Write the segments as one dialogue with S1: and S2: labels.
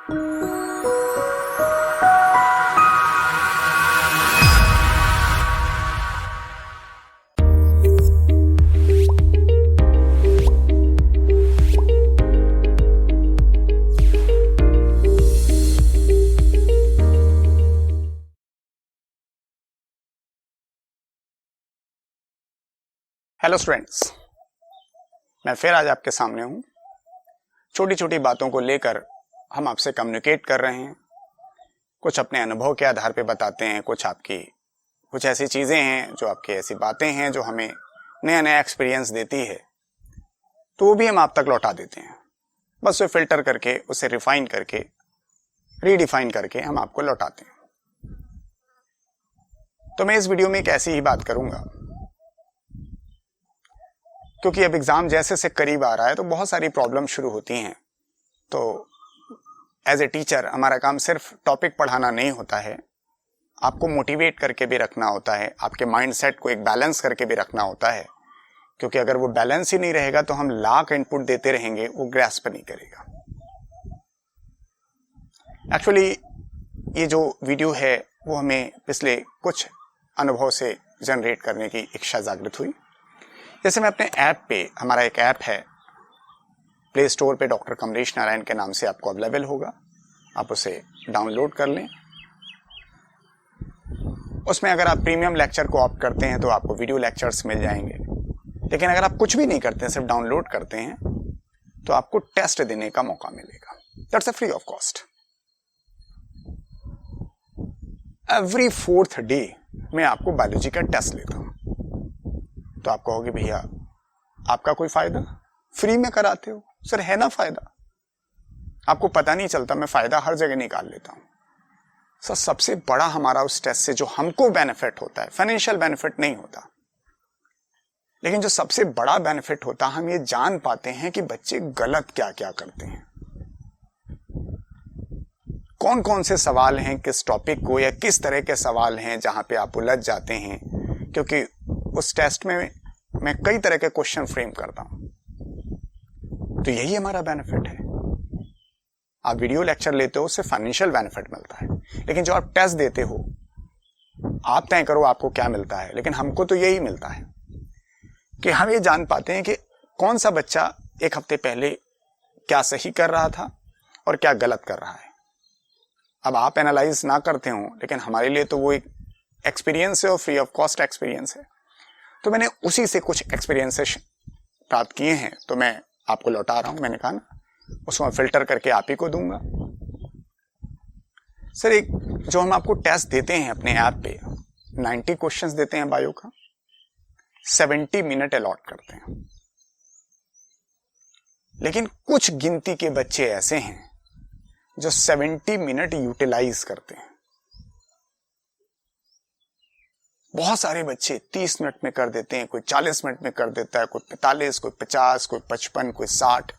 S1: Hello students, मैं फिर आज आपके सामने हूँ। छोटी छोटी बातों को लेकर हम आपसे कम्युनिकेट कर रहे हैं। कुछ अपने अनुभव के आधार पे बताते हैं, कुछ ऐसी चीज़ें हैं जो आपकी ऐसी बातें हैं जो हमें नया नया एक्सपीरियंस देती है, तो वो भी हम आप तक लौटा देते हैं। बस उसे फिल्टर करके, उसे रिफाइन करके, रीडिफाइन करके हम आपको लौटाते हैं। तो मैं इस वीडियो में एक ऐसी ही बात करूँगा, क्योंकि अब एग्ज़ाम जैसे से करीब आ रहा है तो बहुत सारी प्रॉब्लम शुरू होती हैं। तो एज ए टीचर हमारा काम सिर्फ टॉपिक पढ़ाना नहीं होता है, आपको मोटिवेट करके भी रखना होता है, आपके माइंडसेट को एक बैलेंस करके भी रखना होता है। क्योंकि अगर वो बैलेंस ही नहीं रहेगा तो हम लाख इनपुट देते रहेंगे, वो ग्रैस्प नहीं करेगा। एक्चुअली ये जो वीडियो है वो हमें पिछले कुछ अनुभव से जनरेट करने की इच्छा जागृत हुई। जैसे मैं अपने ऐप पे, हमारा एक ऐप है प्ले स्टोर पे, डॉक्टर कमलेश नारायण के नाम से आपको अवेलेबल होगा, आप उसे डाउनलोड कर लें। उसमें अगर आप प्रीमियम लेक्चर को ऑप्ट करते हैं तो आपको वीडियो लेक्चर्स मिल जाएंगे। लेकिन अगर आप कुछ भी नहीं करते हैं, सिर्फ डाउनलोड करते हैं, तो आपको टेस्ट देने का मौका मिलेगा। That's a free of cost. Every 4th day मैं आपको बायोलॉजी का टेस्ट लेता हूं। तो आप कहोगे भैया आपका कोई फायदा, फ्री में कराते हो? सर है ना फायदा, आपको पता नहीं चलता, मैं फायदा हर जगह निकाल लेता हूं। सर सबसे बड़ा हमारा उस टेस्ट से जो हमको बेनिफिट होता है, फाइनेंशियल बेनिफिट नहीं होता, लेकिन जो सबसे बड़ा बेनिफिट होता, हम ये जान पाते हैं कि बच्चे गलत क्या क्या करते हैं, कौन कौन से सवाल हैं, किस टॉपिक को या किस तरह के सवाल हैं जहां पे आप उलझ जाते हैं। क्योंकि उस टेस्ट में मैं कई तरह के क्वेश्चन फ्रेम करता हूं, तो यही हमारा बेनिफिट है। आप वीडियो लेक्चर लेते हो, उससे फाइनेंशियल बेनिफिट मिलता है, लेकिन जो आप टेस्ट देते हो, आप तय करो आपको क्या मिलता है, लेकिन हमको तो यही मिलता है कि हम ये जान पाते हैं कि कौन सा बच्चा एक हफ्ते पहले क्या सही कर रहा था और क्या गलत कर रहा है। अब आप एनालाइज ना करते हो, लेकिन हमारे लिए तो वो एक एक्सपीरियंस है और फ्री ऑफ कॉस्ट एक्सपीरियंस है। तो मैंने उसी से कुछ एक्सपीरियंसेस प्राप्त किए हैं, तो मैं आपको लौटा रहा हूं। मैंने कहा ना, उसको फिल्टर करके आप ही को दूंगा। सर एक जो हम आपको टेस्ट देते हैं अपने ऐप पे, 90 क्वेश्चंस देते हैं बायो का, 70 मिनट अलॉट करते हैं। लेकिन कुछ गिनती के बच्चे ऐसे हैं जो 70 मिनट यूटिलाइज करते हैं। बहुत सारे बच्चे 30 मिनट में कर देते हैं, कोई 40 मिनट में कर देता है, कोई 45, कोई 50, कोई 55, कोई 60।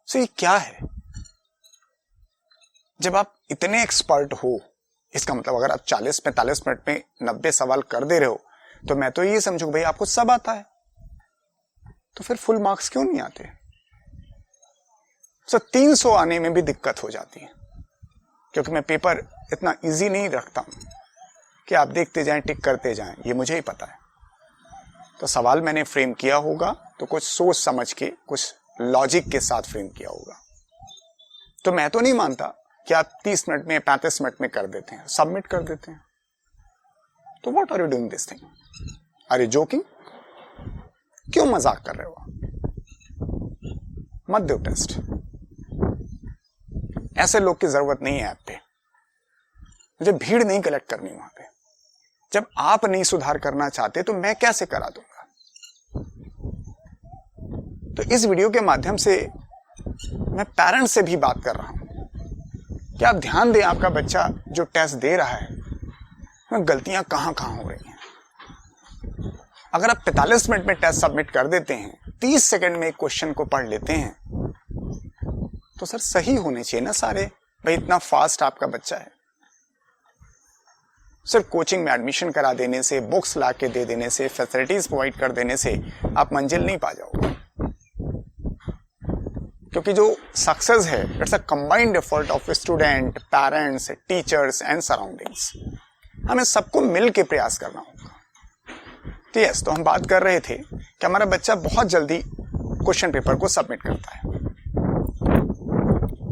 S1: तो ये क्या है? जब आप इतने एक्सपर्ट हो, इसका मतलब अगर आप 40-45 मिनट में 90 सवाल कर दे रहे हो, तो मैं तो ये समझूंगा भाई आपको सब आता है, तो फिर फुल मार्क्स क्यों नहीं आते? सो 300 आने में भी दिक्कत हो जाती है, क्योंकि मैं पेपर इतना इजी नहीं रखता हूं कि आप देखते जाएं, टिक करते जाएं, ये मुझे ही पता है। तो सवाल मैंने फ्रेम किया होगा तो कुछ सोच समझ के, कुछ लॉजिक के साथ फ्रेम किया होगा। तो मैं तो नहीं मानता कि आप 30 मिनट में, 35 मिनट में कर देते हैं, सबमिट कर देते हैं। तो what are you doing this thing? Are you joking? क्यों मजाक कर रहे हो? मत दो टेस्ट। ऐसे लोग की जरूरत नहीं है ऐप पे। मुझे भीड़ नहीं कलेक्ट करनी वहां पे। जब आप नहीं सुधार करना चाहते तो मैं कैसे करा दूंगा? तो इस वीडियो के माध्यम से मैं पेरेंट्स से भी बात कर रहा हूं कि आप ध्यान दें, आपका बच्चा जो टेस्ट दे रहा है, में गलतियां कहां कहां हो रही हैं। अगर आप 45 मिनट में टेस्ट सबमिट कर देते हैं, 30 सेकंड में एक क्वेश्चन को पढ़ लेते हैं, तो सर सही होने चाहिए ना सारे। भाई इतना फास्ट आपका बच्चा है। सिर्फ कोचिंग में एडमिशन करा देने से, बुक्स ला के दे देने से, फैसिलिटीज प्रोवाइड कर देने से आप मंजिल नहीं पा जाओगे। क्योंकि जो सक्सेस है it's a combined effort of student, parents, teachers and surroundings. हमें सबको मिल के प्रयास करना होगा। तो यस, तो हम बात कर रहे थे कि हमारा बच्चा बहुत जल्दी क्वेश्चन पेपर को सबमिट करता है।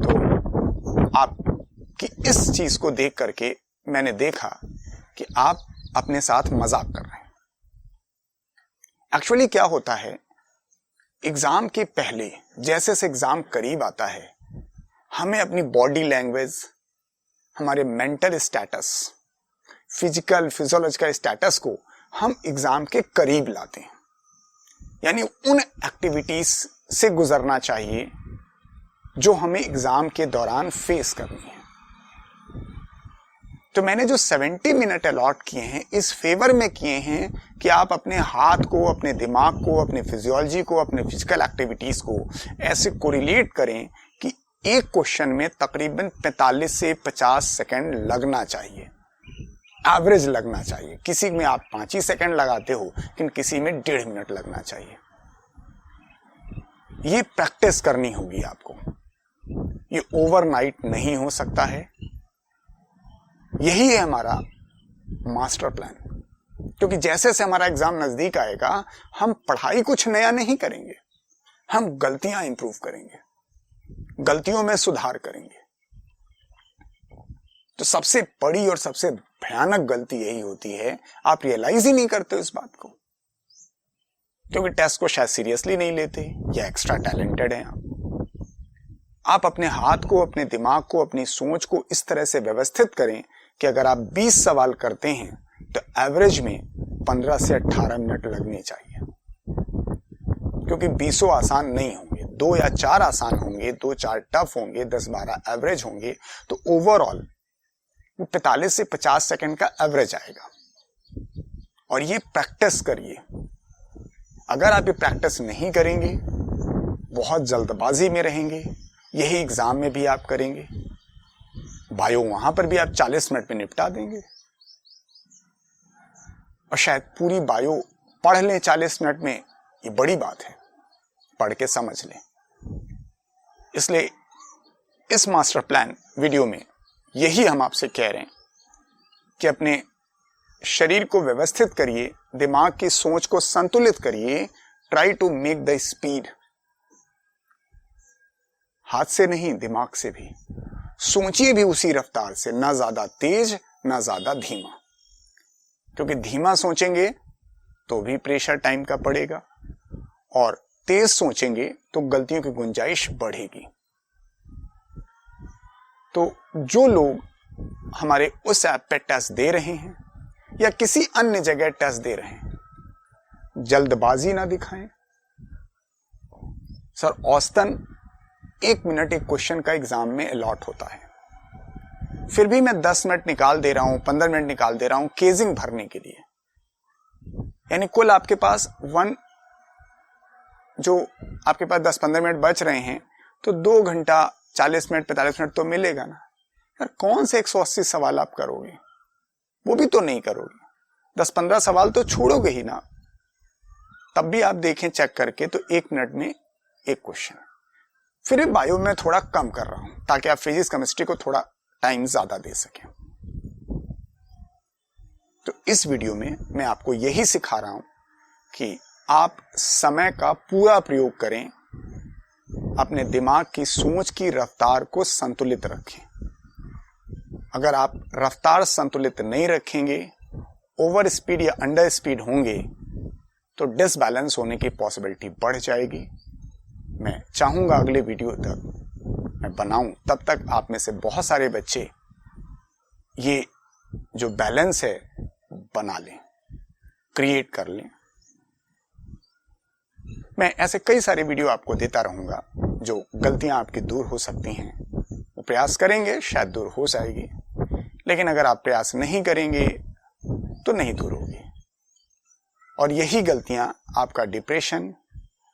S1: तो आपकी इस चीज को देख करके मैंने देखा कि आप अपने साथ मजाक कर रहे हैं। एक्चुअली क्या होता है, एग्जाम के पहले जैसे से एग्जाम करीब आता है, हमें अपनी बॉडी लैंग्वेज, हमारे मेंटल स्टेटस, फिजियोलॉजिकल स्टेटस को हम एग्जाम के करीब लाते हैं। यानी उन एक्टिविटीज से गुजरना चाहिए जो हमें एग्जाम के दौरान फेस करनी है। तो मैंने जो 70 मिनट अलॉट किए हैं इस फेवर में किए हैं कि आप अपने हाथ को, अपने दिमाग को, अपने फिजियोलॉजी को, अपने फिजिकल एक्टिविटीज को ऐसे कोरिलेट करें कि एक क्वेश्चन में तकरीबन 45 से 50 सेकंड लगना चाहिए, एवरेज लगना चाहिए। किसी में आप 5 ही सेकंड लगाते हो, लेकिन किसी में 1.5 मिनट लगना चाहिए। ये प्रैक्टिस करनी होगी आपको, ये ओवरनाइट नहीं हो सकता है। यही है हमारा मास्टर प्लान, क्योंकि जैसे से हमारा एग्जाम नजदीक आएगा हम पढ़ाई कुछ नया नहीं करेंगे, हम गलतियां इंप्रूव करेंगे, गलतियों में सुधार करेंगे। तो सबसे बड़ी और सबसे भयानक गलती यही होती है, आप रियलाइज ही नहीं करते हो इस बात को, क्योंकि टेस्ट को शायद सीरियसली नहीं लेते या एक्स्ट्रा टैलेंटेड हैं आप अपने हाथ को, अपने दिमाग को, अपनी सोच को इस तरह से व्यवस्थित करें कि अगर आप 20 सवाल करते हैं तो एवरेज में 15 से 18 मिनट लगने चाहिए, क्योंकि 20 आसान नहीं होंगे, 2 या 4 आसान होंगे, 2-4 टफ होंगे, 10-12 एवरेज होंगे। तो ओवरऑल 45 से 50 सेकंड का एवरेज आएगा। और ये प्रैक्टिस करिए। अगर आप ये प्रैक्टिस नहीं करेंगे, बहुत जल्दबाजी में रहेंगे, यही एग्जाम में भी आप करेंगे, बायो वहां पर भी आप 40 मिनट में निपटा देंगे और शायद पूरी बायो पढ़ लें 40 मिनट में, ये बड़ी बात है, पढ़ के समझ लें। इसलिए इस मास्टर प्लान वीडियो में यही हम आपसे कह रहे हैं कि अपने शरीर को व्यवस्थित करिए, दिमाग की सोच को संतुलित करिए, try to make the speed, हाथ से नहीं दिमाग से भी सोचिए भी उसी रफ्तार से, ना ज्यादा तेज ना ज्यादा धीमा, क्योंकि धीमा सोचेंगे तो भी प्रेशर टाइम का पड़ेगा और तेज सोचेंगे तो गलतियों की गुंजाइश बढ़ेगी। तो जो लोग हमारे उस ऐप पे टेस्ट दे रहे हैं या किसी अन्य जगह टेस्ट दे रहे हैं, जल्दबाजी ना दिखाएं। सर औसतन 1 मिनट एक क्वेश्चन का एग्जाम में अलॉट होता है, फिर भी मैं 10 मिनट निकाल दे रहा हूं, 15 मिनट निकाल दे रहा हूं केजिंग भरने के लिए। यानी कुल आपके पास जो आपके पास 10-15 मिनट बच रहे हैं, तो 2 घंटा 40 मिनट 45 मिनट तो मिलेगा ना। यार कौन से 180 सवाल आप करोगे, वो भी तो नहीं करोगे, 10-15 सवाल तो छोड़ोगे ही ना। तब भी आप देखें चेक करके तो 1 मिनट में एक क्वेश्चन। फिर बायो में थोड़ा कम कर रहा हूं ताकि आप फिजिक्स केमिस्ट्री को थोड़ा टाइम ज्यादा दे सकें। तो इस वीडियो में मैं आपको यही सिखा रहा हूं कि आप समय का पूरा प्रयोग करें, अपने दिमाग की सोच की रफ्तार को संतुलित रखें। अगर आप रफ्तार संतुलित नहीं रखेंगे, ओवर स्पीड या अंडर स्पीड होंगे, तो डिसबैलेंस होने की पॉसिबिलिटी बढ़ जाएगी। मैं चाहूंगा अगले वीडियो तक मैं बनाऊं, तब तक आप में से बहुत सारे बच्चे ये जो बैलेंस है बना लें, क्रिएट कर लें। मैं ऐसे कई सारे वीडियो आपको देता रहूंगा जो गलतियां आपकी दूर हो सकती हैं। वो प्रयास करेंगे शायद दूर हो जाएगी, लेकिन अगर आप प्रयास नहीं करेंगे तो नहीं दूर होगी। और यही गलतियां आपका डिप्रेशन,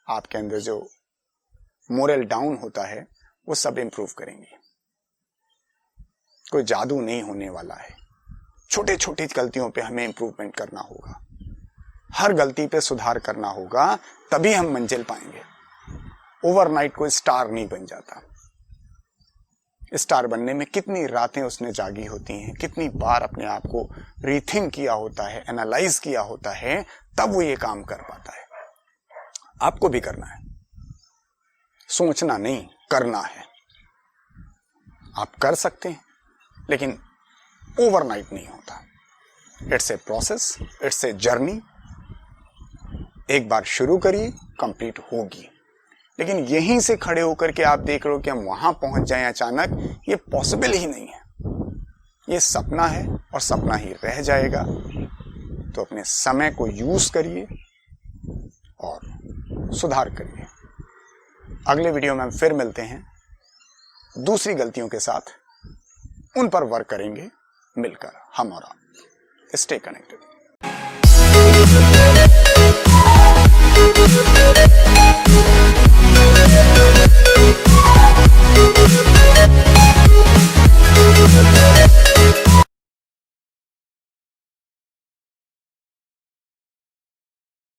S1: आपके अंदर जो मोरल डाउन होता है, वो सब इंप्रूव करेंगे। कोई जादू नहीं होने वाला है। छोटे छोटी गलतियों पे हमें इंप्रूवमेंट करना होगा, हर गलती पे सुधार करना होगा, तभी हम मंजिल पाएंगे। ओवरनाइट कोई स्टार नहीं बन जाता। स्टार बनने में कितनी रातें उसने जागी होती हैं, कितनी बार अपने आप को रीथिंक किया होता है, एनालाइज किया होता है, तब वो ये काम कर पाता है। आपको भी करना है, सोचना नहीं, करना है। आप कर सकते हैं, लेकिन ओवरनाइट नहीं होता। It's a process, it's a journey. एक बार शुरू करिए, कंप्लीट होगी। लेकिन यहीं से खड़े होकर के आप देख रहे हो कि हम वहां पहुंच जाएं अचानक, ये पॉसिबल ही नहीं है। ये सपना है और सपना ही रह जाएगा। तो अपने समय को यूज करिए और सुधार करिए। अगले वीडियो में हम फिर मिलते हैं दूसरी गलतियों के साथ, उन पर वर्क करेंगे मिलकर हम और आप। Stay connected.